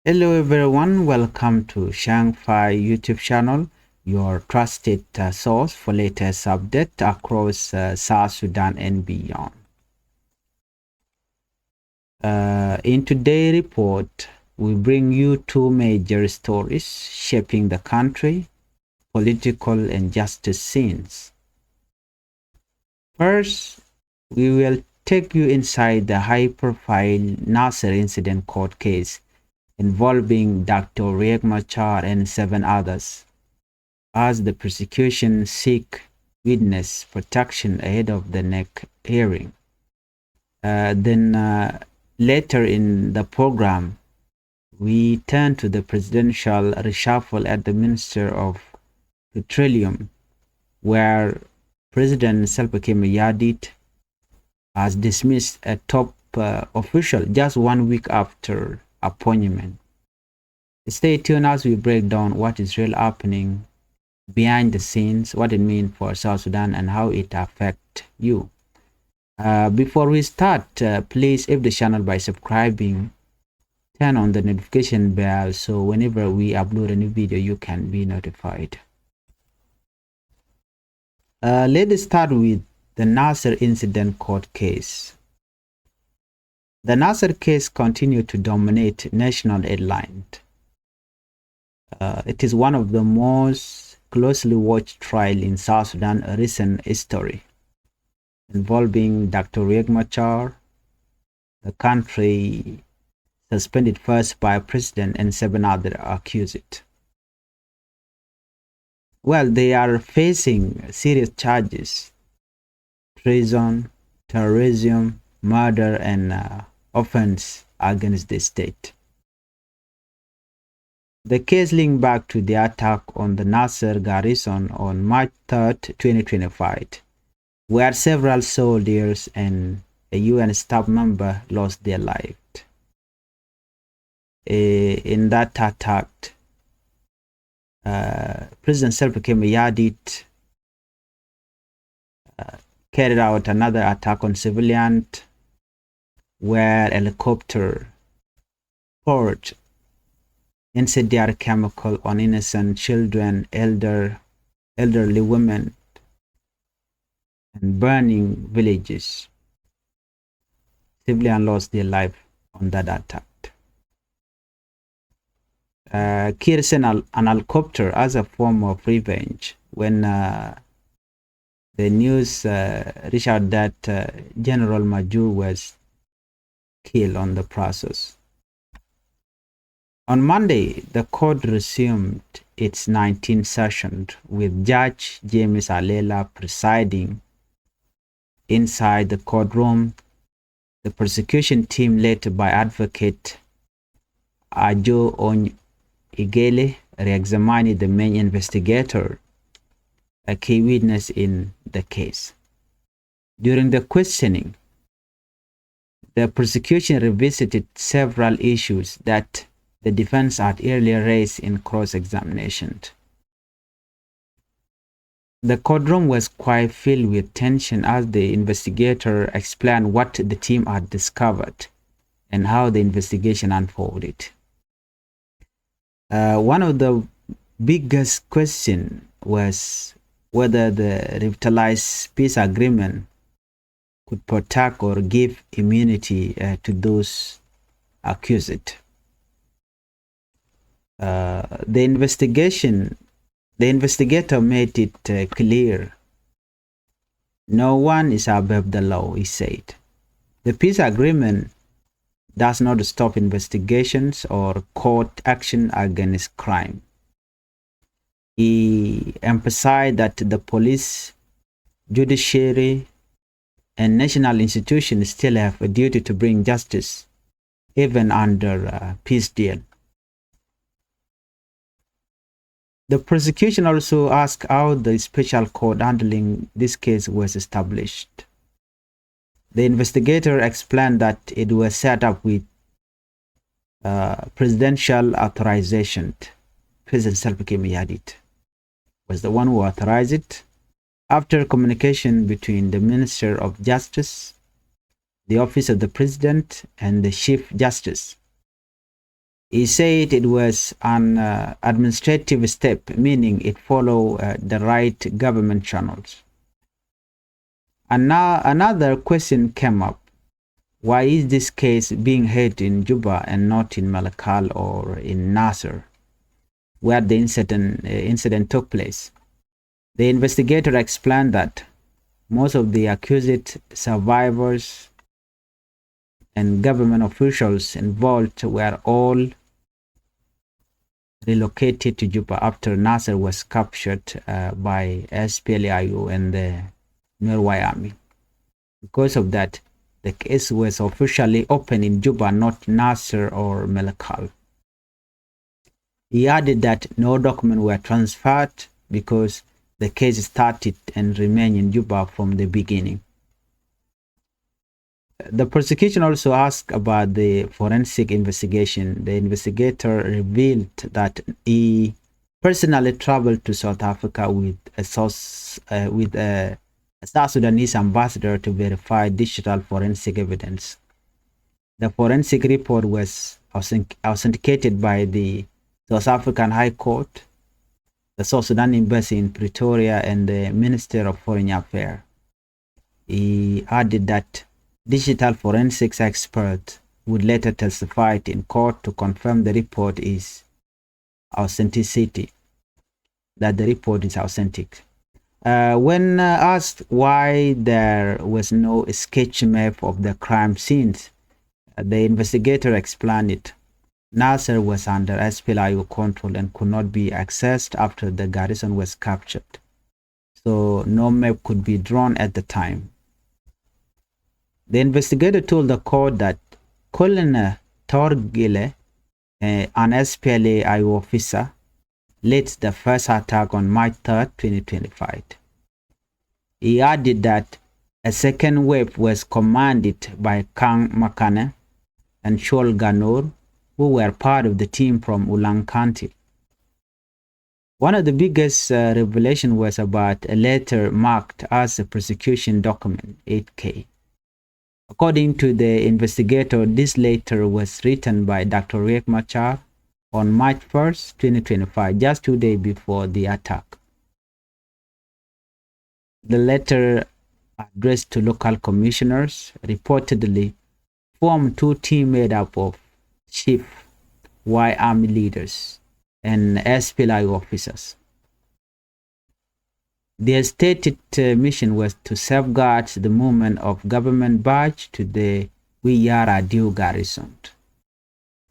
Hello everyone, welcome to Changfied YouTube channel, your trusted source for latest updates across South Sudan and beyond. In today's report, we bring you two major stories shaping the country, political and justice scenes. First, we will take you inside the high-profile Naser incident court case involving Dr. Riek Machar and 7 others, as the prosecution seek witness protection ahead of the next hearing. Then later in the program, we turn to the presidential reshuffle at the Minister of Petroleum, where President Salva Kiir has dismissed a top official just 1 week after appointment. Stay tuned as we break down what is really happening behind the scenes, what it means for South Sudan and how it affects you. Before we start, please help the channel by subscribing, turn on the notification bell so whenever we upload a new video you can be notified. Let's start with the Naser incident court case. The Naser case continued to dominate national headlines. It is one of the most closely watched trials in South Sudan recent history, involving Dr. Riek Machar, the country suspended first by president and 7 other accused. Well, they are facing serious charges: treason, terrorism, murder, and offense against the state. The case linked back to the attack on the Naser garrison on March 3, 2025, where several soldiers and a UN staff member lost their lives. In that attack, President Salva Kiir carried out another attack on civilians, where a helicopter poured incendiary chemical on innocent children, elderly women, and burning villages. Civilians lost their life on that attack. Kiir sent an helicopter as a form of revenge when the news reached out that General Machar was killed on the process. On Monday, the court resumed its 19th session with Judge James Alela presiding. Inside the courtroom, the prosecution team led by Advocate Ajo Igele re-examined the main investigator, a key witness in the case. During the questioning, the prosecution revisited several issues that the defense had earlier raised in cross-examination. The courtroom was quite filled with tension as the investigator explained what the team had discovered and how the investigation unfolded. One of the biggest questions was whether the revitalized peace agreement could protect or give immunity to those accused. The investigator made it clear no one is above the law, he said. The peace agreement does not stop investigations or court action against crime. He emphasized that the police, judiciary, and national institutions still have a duty to bring justice, even under a peace deal. The prosecution also asked how the special court handling this case was established. The investigator explained that it was set up with presidential authorization. President Salva Kiir was the one who authorized it after communication between the Minister of Justice, the Office of the President, and the Chief Justice. He said it was an administrative step, meaning it followed the right government channels. And now another question came up. Why is this case being heard in Juba and not in Malakal or in Naser, where the incident took place? The investigator explained that most of the accused survivors and government officials involved were all relocated to Juba after Naser was captured by SPLAIO and the Norway Army. Because of that, the case was officially opened in Juba, not Naser or Malakal. He added that no documents were transferred because the case started and remained in Juba from the beginning. The prosecution also asked about the forensic investigation. The investigator revealed that he personally traveled to South Africa with a South Sudanese ambassador to verify digital forensic evidence. The forensic report was authenticated by the South African High Court, the South Sudan Embassy in Pretoria, and the Minister of Foreign Affairs. He added that digital forensics experts would later testify in court to confirm the report is authenticity, that the report is authentic. When asked why there was no sketch map of the crime scenes, the investigator explained it. Naser was under SPLAIO control and could not be accessed after the garrison was captured, so no map could be drawn at the time. The investigator told the court that Colonel Torgile, an SPLAIO officer, led the first attack on March 3, 2025. He added that a second wave was commanded by Kang Makane and Shol Ganor, who were part of the team from Ulang County. One of the biggest revelations was about a letter marked as a prosecution document 8K. According to the investigator, this letter was written by Dr. Riek Machar on March 1st, 2025, just 2 days before the attack. The letter, addressed to local commissioners, reportedly formed two teams made up of chief Y Army leaders and SPLAIO officers. Their stated mission was to safeguard the movement of government badge to the Wiyara garrison.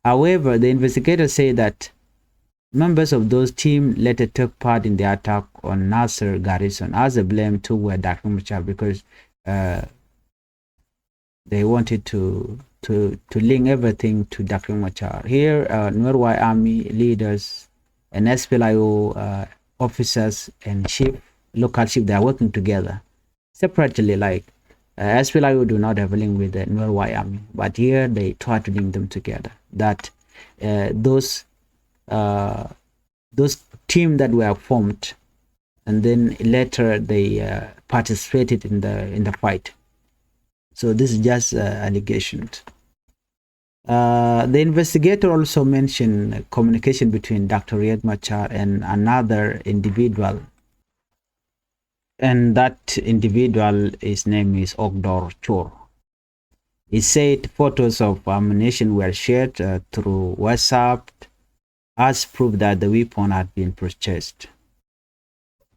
However, the investigators say that members of those teams later took part in the attack on Naser garrison, as the blame toward Dr. Machar because they wanted to link everything to Dr. Machar. Here, Norway Army leaders and SPLAIO officers and local chief, they are working together separately. Like SPLAIO do not have a link with the Norway Army, but here they try to link them together. That those teams that were formed, and then later they participated in the fight. So this is just allegations. The investigator also mentioned communication between Dr. Riek Machar and another individual, and that individual, his name is Ogdor Chor. He said photos of ammunition were shared through WhatsApp as proof that the weapon had been purchased.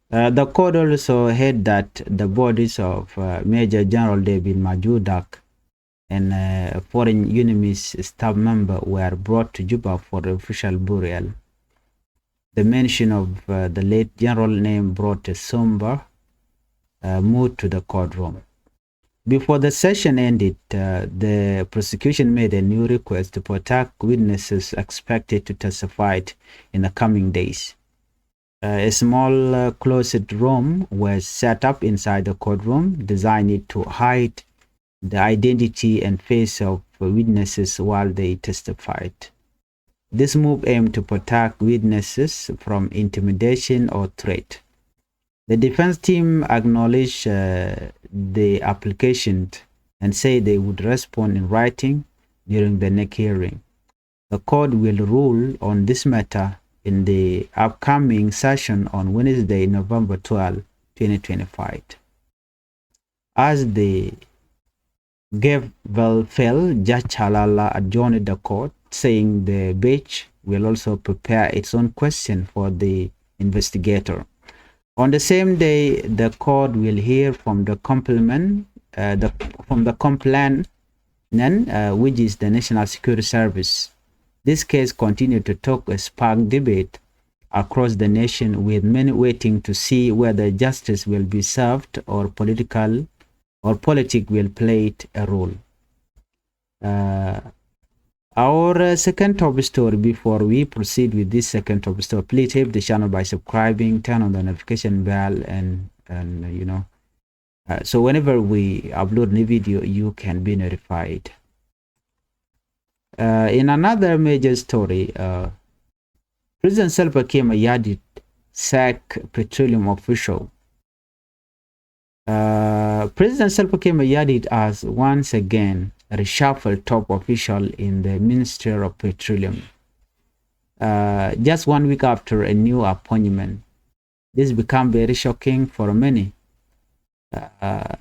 The court also heard that the bodies of Major General David Majudak and foreign enemies staff member were brought to Juba for official burial. The mention of the late general name brought a somber mood to the courtroom. Before the session ended, the prosecution made a new request to protect witnesses expected to testify in the coming days. A small closet room was set up inside the courtroom, designed to hide the identity and face of witnesses while they testified. This move aimed to protect witnesses from intimidation or threat. The defense team acknowledged the application and said they would respond in writing during the next hearing. The court will rule on this matter in the upcoming session on Wednesday, November 12, 2025. As the gavel fell, Judge Halala adjourned the court, saying the bench will also prepare its own question for the investigator. On the same day, the court will hear from the complainant, which is the National Security Service. This case continued to spark debate across the nation, with many waiting to see whether justice will be served or politics will play a role. Our second top story, before we proceed with this second top story, please help the channel by subscribing, turn on the notification bell, and so whenever we upload new video, you can be notified. In another major story, President Salva Kiir Mayardit sack Petroleum official. President Salva Kiir Mayardit has once again reshuffled top official in the Ministry of Petroleum. Just 1 week after a new appointment, this became very shocking for many.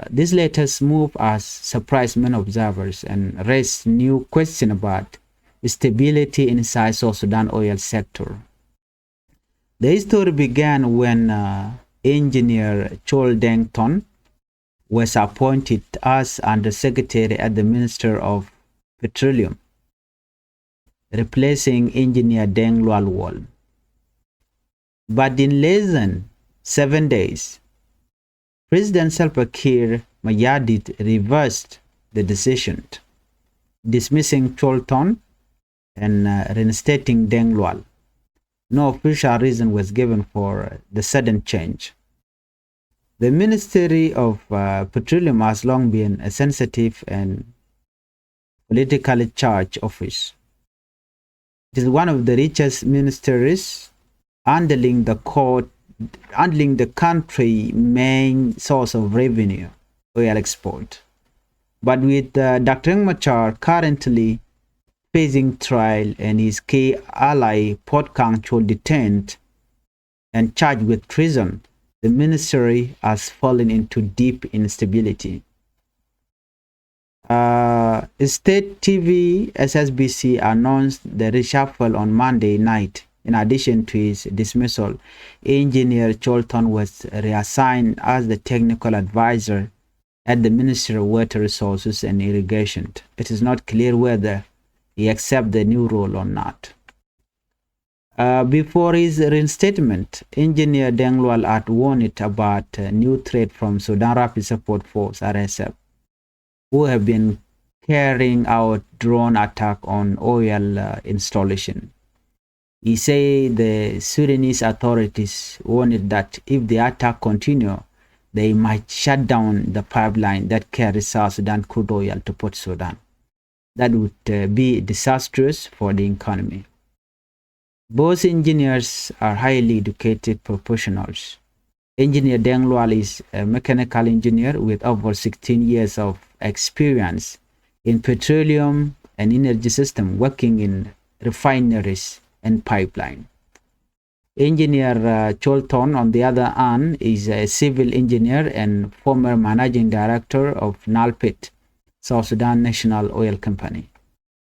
This latest move has surprised many observers and raised new questions about stability inside South Sudan oil sector. The story began when engineer Chol Deng Ton was appointed as Undersecretary at the Minister of Petroleum, replacing engineer Deng Lualwal. But in less than 7 days, President Salva Kiir Mayardit reversed the decision, dismissing Chol Ton and reinstating Deng Lual. No official reason was given for the sudden change. The Ministry of Petroleum has long been a sensitive and politically charged office. It is one of the richest ministries, handling the country's main source of revenue, oil export. But with Dr. Machar currently facing trial and his key ally Port Kang Chol detained and charged with treason, the ministry has fallen into deep instability. State TV SSBC announced the reshuffle on Monday night. In addition to his dismissal, engineer Cholton was reassigned as the technical advisor at the Ministry of Water Resources and Irrigation. It is not clear whether he accepts the new role or not. Before his reinstatement, engineer Deng Lual had warned about a new threat from Sudan Rapid Support Force (RSF), who have been carrying out drone attack on oil installation. He said the Sudanese authorities warned that if the attack continue, they might shut down the pipeline that carries South Sudan crude oil to Port Sudan. That would be disastrous for the economy. Both engineers are highly educated professionals. Engineer Deng Lual is a mechanical engineer with over 16 years of experience in petroleum and energy system, working in refineries and pipeline. Engineer Cholton, on the other hand, is a civil engineer and former managing director of NALPIT, South Sudan National Oil Company.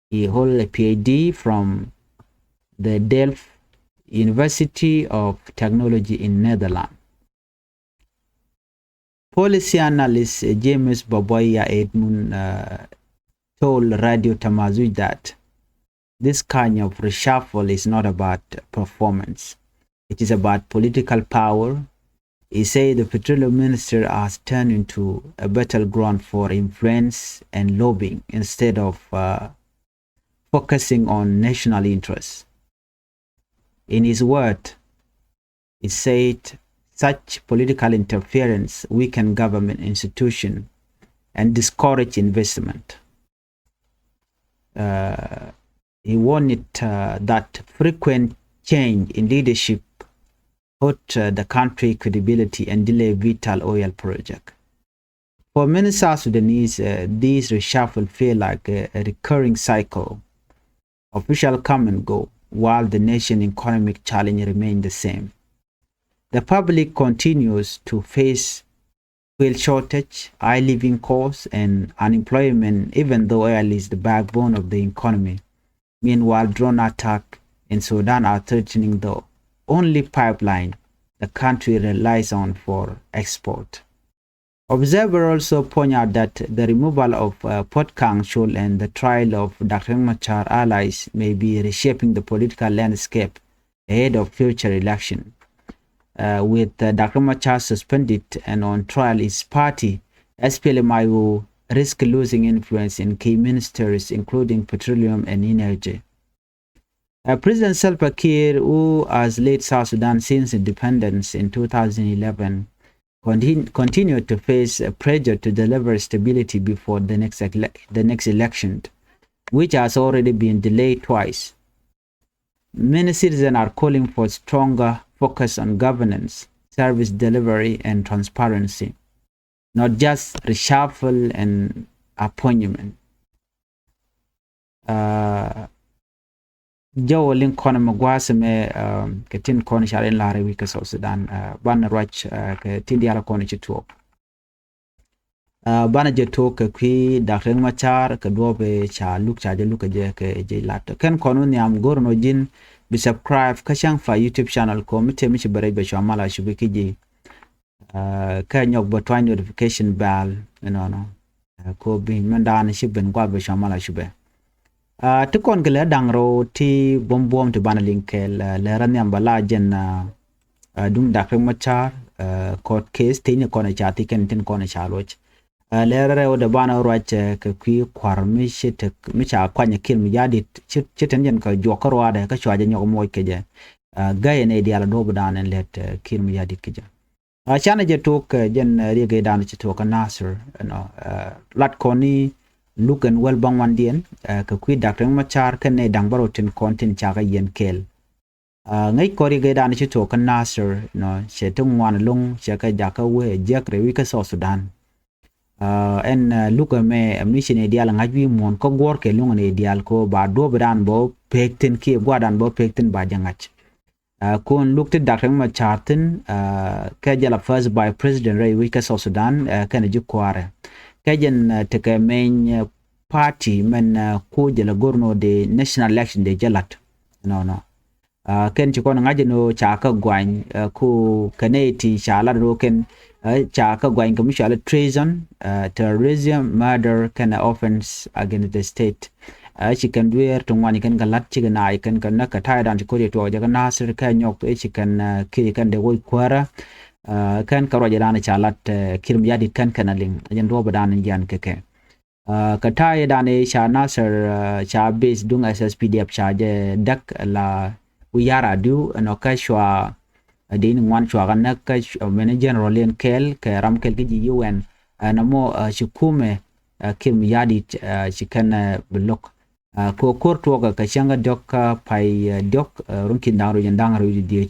He holds a PhD from the Delft University of Technology in Netherlands. Policy analyst James Boboya Edmund told Radio Tamazu that this kind of reshuffle is not about performance. It is about political power. He said the petroleum minister has turned into a battleground for influence and lobbying instead of focusing on national interests. In his word, he said such political interference weaken government institutions and discourage investment. He warned that frequent change in leadership hurt the country's credibility and delay vital oil projects. For many South Sudanese, these reshuffle feel like a recurring cycle. Officials come and go, while the nation's economic challenge remains the same. The public continues to face fuel shortage, high living costs, and unemployment, even though oil is the backbone of the economy. Meanwhile, drone attacks in Sudan are threatening the only pipeline the country relies on for export. Observers also point out that the removal of Port Kang Chul and the trial of Dr. Machar allies may be reshaping the political landscape ahead of future election. With Dr. Machar suspended and on trial, his party, SPLMIO, risk losing influence in key ministries, including petroleum and energy. President Salva Kiir, who has led South Sudan since independence in 2011, continued to face pressure to deliver stability before the next election, which has already been delayed twice. Many citizens are calling for stronger focus on governance, service delivery, and transparency, not just reshuffle and appointment. Joe Lincoln Magwasame Katin Cornish in Larry Wika South Sudan, Ban Rach Tindiala Cornish talk. Banaje talk Qui Dr. Machar Kadobe Cha Look Charge Look a J Lat. Ken Konuniam Gorno Jin be subscribe Changfied YouTube channel Committee Mich Berebe Shamala Shubiki Kanyok Botwine notification bell, you know, ko be Mandan Shibben Gwabe Shamala Shube. Tukon gele dangro ti bom to banalinkel lerani ambala jen dung Dr. Machar court case tini kone chati ken tin kone chaloch lere o de bana roche ke kwi kwarmi shit micha kwanya kin mi yadi chiten jen ka jokarwa de ka chwaje nyoko moy keje gaye ne diala do budan en let kin mi yadi keje chana je tok jen riege dan ci tok Naser no lat koni look and well bang wan dien ka kwi Dr. Machar ken ne dang barotin kontin chaga yen kel ngai kori ge dan ci tok Naser no che tung wan lung che ka jaka we jek rewi ka South Sudan en look me mission ideal ngajwi mon ko gor ke lung ne ideal ko ba do bran bo pektin ki gwadan bo pektin ba jangach kon look to Dr. Machar tin ka jala first by president rewi ka South Sudan kan ji kware kajen teke main party men ku jela gorno de national election de jalat no ken ci kon ngaje no chaka gwany ku kaneti chala ro ken chaka gwany ko mishala treason terrorism murder can offense against the state ci kan duer to ngani kan galat ci na kan kan ka tay dan ko de to jaga Naser kan yok ci kan ki kan de woy kwara kan karo jadana chalat kirim yadi kan kanaling ajan roba dan yan keke kataya dane cha Naser cha base dung SSPDF cha je dak la uyara du no ka shwa din ngwan shwa kan ka men general len kel ke ram kel ki UN namo shikume kirim yadi chikan blok ko korto ka changa dok pai dok runkin daru jandang ru di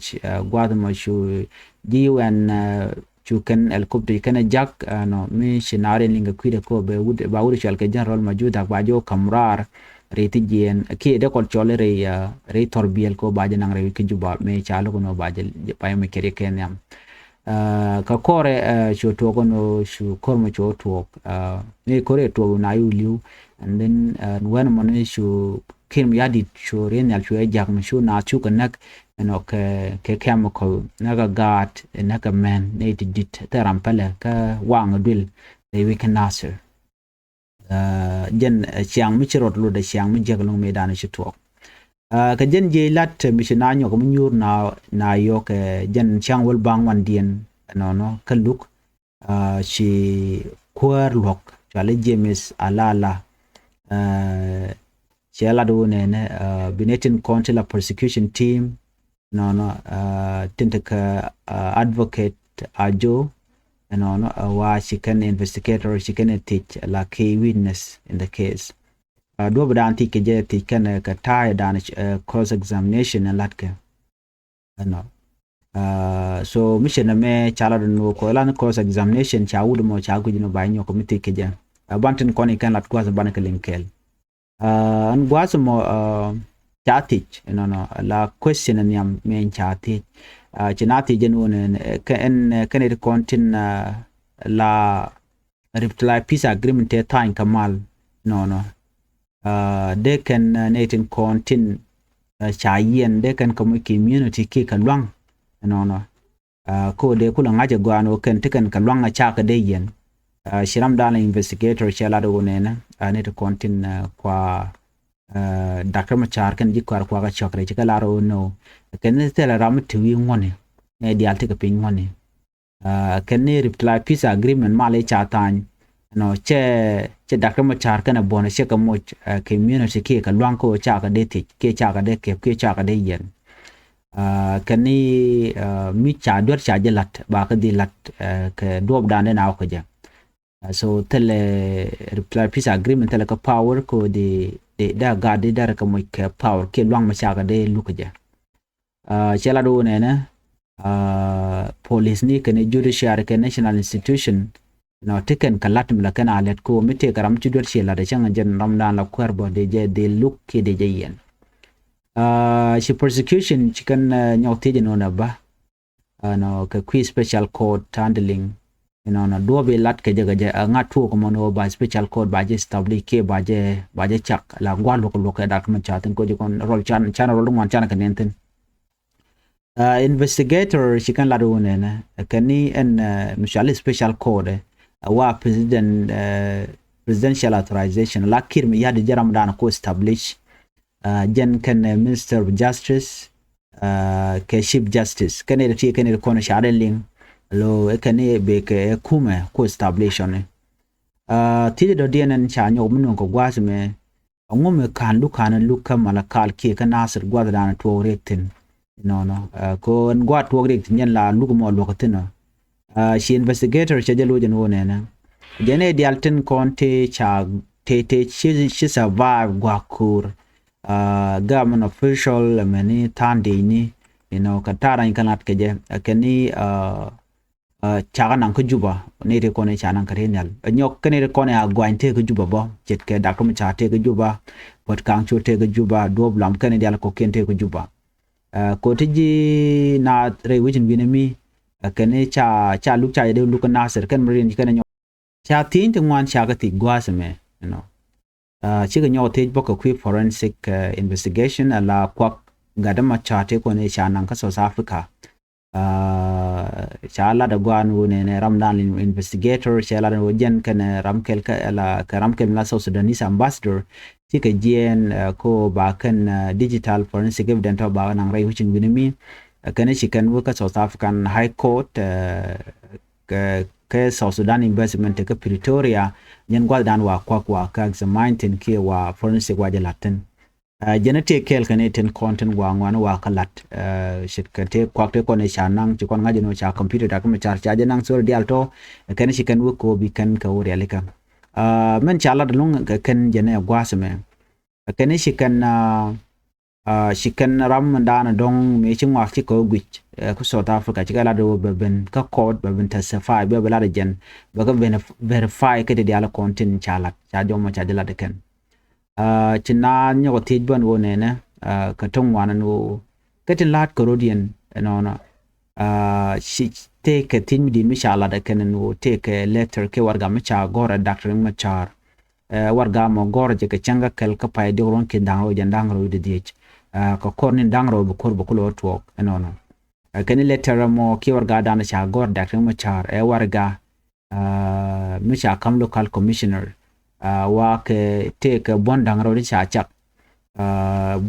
gwadma shu UN chuken helicopter kana jak no mi shinare linga kwide ko be wud ba wud shal ke general majuda ba jo kamrar reti jen ki de ko chole re torbiel ko ba janang re ki juba me chalo ko no ba je pa me kere kenyam ka kore shu to ko no shu kormo cho to me kore to na yuliu and then when mon shu kim yadi shu renal shu jak me shu na chu kanak no ke chemical naga gat naga man ne dit terampale ka wang dul de we can Naser jen chiang mi chirot lu de chiang mi jeglong me dan chi to ka jen je lat mi china nyo ko nyur na yo ke jen chiang wol bang wan dien no ka luk chi kwar lok chale James alala chela do ne binetin consular persecution team no tintaka advocate ajo wa she can investigator she can teach la key witness in the case do bdan ti ke je ti kan ka tai dan cross examination and latke no so mission me chala no ko lan cross examination cha wudu mo cha gujino ba nyo committee ke je bantin koni kan lat kwa ban ka linkel an gwaso mo chatich no la question nyam men chatich chinati jenun kan kontin la reply peace agreement te time kamal no they can natin kontin chayen they can community ki kalwang no ko de kula ngaje gwano kan tikan kalwang cha ka de yen shiram dala investigator chala do nena net kontin kwa Dr. Machar kan jikwar kwa ga chokre chika laro no kan ne tela ram tiwi ngone ne dial tika pin ngone kan ne reply peace agreement male chatan no che Dr. Machar kan bona che ka mo community ke ka lwang ko cha ka de ti ke cha ka de ke cha ka de yen kan ni mi cha dot cha jelat ba ka di lat ke dob dan na ko ja so tele reply peace agreement tele ka power ko di da gadi da ka mo ke power ke luang ma cha ka de lukaja chela do ne na police ni ke judiciary ke national institution no tiken kalat mla kana alet ko mite karam chudor chela da changa jen ramdan la kwerbo de je de luk ke de je yen shi prosecution chicken nyawte je no na ba no ka qui special court handling na do be lat ke jaga ja ngatu ko mono ba special code ba je establish ke ba je chak la gwal ko ke dak man chaten ko jikon rol chan rol man chan kan enten investigator shikan la do ne na kani en mishal special code wa presidential authorization la Kiir mi yadi jaram dan ko establish jen kan minister of justice ke chief justice kan ne ti kan ne ko na sharen ling lo ekane be ke kume ko establishment tide do dienen cha nyo mun ko gwasme ngome kan luka malakal ke ka Naser gwada dan to retin no ko ngwa to retin yen la lugo mo lokatina shi investigator che jelo jen wona na jene dialten konte cha te shi survive gwakur government official many tandi ni katara kanat keje kani chaga nang ko juba ne re ko ne cha nang karenal nyok kene re ko ne agwante ko juba bo jet ke da ko cha te ko juba pot kang chu te ko juba do blam kene dal ko kente ko juba ko tiji na re wijin binami kene cha lu cha de lu ko Naser kan marin kene nyok cha tin te ngwan cha ga ti gwasme chi ga nyok te bo ko forensic investigation ala kwak gadama cha te ko ne cha nang ka South Africa chala da gwanu ne ramdan investigator chala da jen kan ramkel ka la ramkel la South Sudanese ambassador tika jen ko ba kan digital forensic evidence ba nan rai hucin binimi kan shi kan ka South African High Court ke South Sudan investment ka Pretoria nyen gwal dan wa kwa ka examine ke wa forensic wa jalatin jenete kel kane ten content wa ngwana wa kalat shit kate kwakte ko ne chanang ci kon ngaji no cha computer da kuma char cha jenang sur dial to kane shi kan ko bi kan ka wori alika men chala da lung kan jene gwasme kane shi kan ram dan dong me ci ngwa ci ko gwich ku South Africa ci gala do ben ka code ben testify be bela jen ba ka verify ke de ala content chala cha jom cha de la de kan china nyo tej ban wone na ka tong wana no katin lat korodian no shi take tin mi din mi shala da kan no take letter ke warga mi cha gora Dr. Machar warga mo gora je ka changa kel ka pay de ron ke dango jandang ro de dich ka korni dangro bu kor bu kulo to no kan letter mo ke warga da na cha gora Dr. Machar warga mi cha kam local commissioner wa ke take bon dangro di cha chak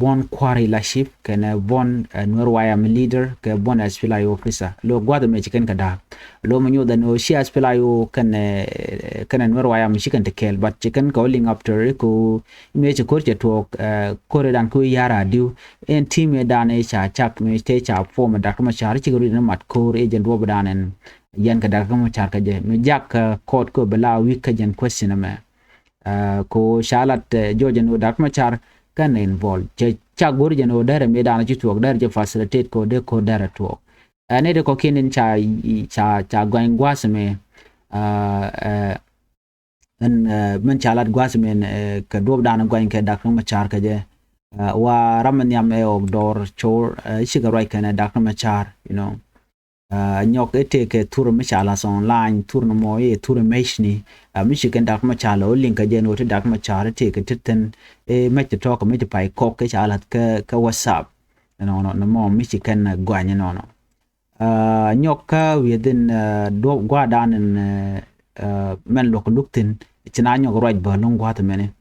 bon quarry la ship kena bon Norway am leader ke bon SPLI officer lo gwada me chicken kada lo manyo da no shi SPLI kana Norway am chicken te kel but chicken calling after ko image ko che to kore dan ko yara diu en team dan e cha chak me te cha form da kuma char chi gori na mat ko agent wo danen yan kada kuma char ka je me jak code ko bela week ka jen question me ko shalat jojen da kuma char kan involved cha gor jeno dare me dana ci tuok dare je facilitate ko de ko dare tuok ne de ko kinin cha gwan gwasme en men chalat gwasme ka dob dana gwan ke dak ma char ka je wa raman yam e og dor chor shiga right kana Dr. Machar, you know. Nyok ete ke tour Machala online tour no mo e tour meshni Michigan Dr. Machala o link ajen wote Dr. Machar te ke titten e mete talk mete pai kok ke chala ke WhatsApp, you know, no mo Michigan gwanya no no. Nyok ka within do gwa dan men lok luktin china nyok right ba long gwa te mene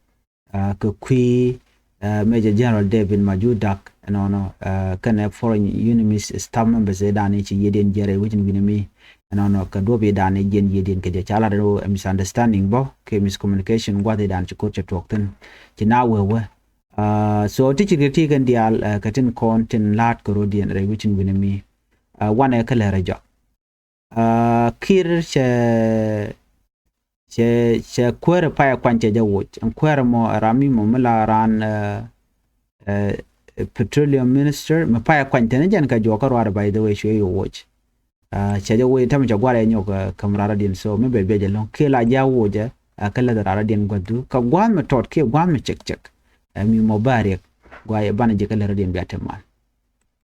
ke kwi Major General David Majudak, you know, kan foreign enemies staff members dani ci yeden jere wujin binami, you know, ka dobe dani jen yeden ke chala do misunderstanding bo ke miscommunication gwate dan ci ko ci tokten ci na wewe so ti ci kan dial katin kontin lat ko rodien re wujin binami wane kala raja Kiir che kwere pa kwanche jawot an kwere mo rami mo mala ran Petroleum Minister me pa kwante ne jan ka joka ro by the way show you watch che jawo tam jagware nyok kamrara din so me be long ke la jawo je kala da rara din gwadu ka gwan me tot ke gwan me chek mi mo bare gwa e bana je kala radin biatemal